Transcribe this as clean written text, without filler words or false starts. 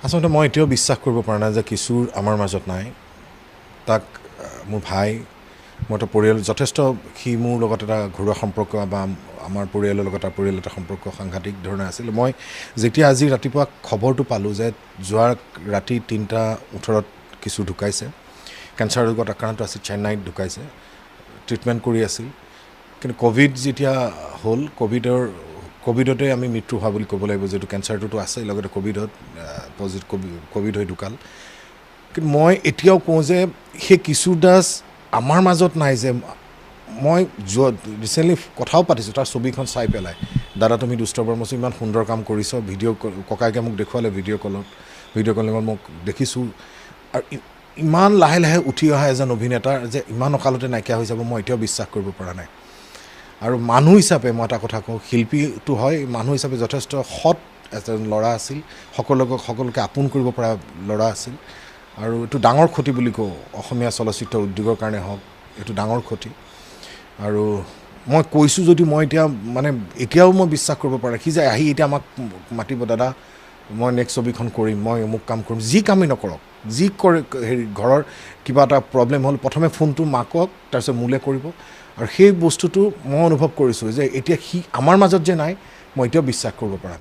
আচলতে মই এতিয়াও বিশ্বাস কৰিব পৰা নাই যে কিশোৰ আমাৰ মাজত নাই। তাক মোৰ ভাই, মোৰ এটা পৰিয়াল যথেষ্ট, সি মোৰ লগত এটা ঘৰুৱা সম্পৰ্ক বা আমাৰ পৰিয়ালৰ লগত তাৰ পৰিয়াল এটা সম্পৰ্ক সাংঘাতিক ধৰণে আছিল। মই যেতিয়া আজি ৰাতিপুৱা খবৰটো পালোঁ যে যোৱা ৰাতি ৩:18 কিশোৰ ঢুকাইছে, কেঞ্চাৰ ৰোগত আক্ৰান্ত আছিল, চেন্নাইত ঢুকাইছে, ট্ৰিটমেণ্ট কৰি আছিল। কিন্তু ক'ভিড যেতিয়া হ'ল, ক'ভিডতে আমি মৃত্যু হোৱা বুলি ক'ব লাগিব, যিহেতু কেঞ্চাৰটোতো আছেই, লগতে ক'ভিড হৈ ঢুকাল। কিন্তু মই এতিয়াও কওঁ যে সেই কিশোৰ দাস আমাৰ মাজত নাই। যে মই ৰিচেণ্টলি কথাও পাতিছোঁ তাৰ ছবিখন চাই পেলাই, দাদা তুমি দুষ্ট বৰ্মচি ইমান সুন্দৰ কাম কৰিছ, ককাইকে মোক দেখুৱালে ভিডিঅ' কলিঙত মোক দেখিছোঁ। আৰু ইমান লাহে লাহে উঠি অহা এজন অভিনেতাৰ যে ইমান অকালতে নাইকিয়া হৈ যাব, মই এতিয়াও বিশ্বাস কৰিব পৰা নাই। আৰু মানুহ হিচাপে মই এটা কথা কওঁ, শিল্পীটো হয়, মানুহ হিচাপে যথেষ্ট সৎ এজন ল'ৰা আছিল, সকলোকে আপোন কৰিব পৰা ল'ৰা আছিল। আৰু এইটো ডাঙৰ ক্ষতি বুলি কওঁ, অসমীয়া চলচ্চিত্ৰ উদ্যোগৰ কাৰণে হওক, এইটো ডাঙৰ ক্ষতি। আৰু মই কৈছোঁ যদি মই এতিয়া এতিয়াও মই বিশ্বাস কৰিব পৰা নাই। সি যে আহি এতিয়া আমাক মাতিব, দাদা মই নেক্সট ছবিখন কৰিম, মই অমুক কাম কৰিম, যি কামেই নকৰক, যি কৰে ঘৰৰ কিবা এটা প্ৰব্লেম হ'ল প্ৰথমে ফোনটো মাকক, তাৰপিছত মোলৈ কৰিব। আৰু সেই বস্তুটো মই অনুভৱ কৰিছোঁ যে এতিয়া সি আমাৰ মাজত যে নাই, মই এতিয়াও বিশ্বাস কৰিব পৰা নাই।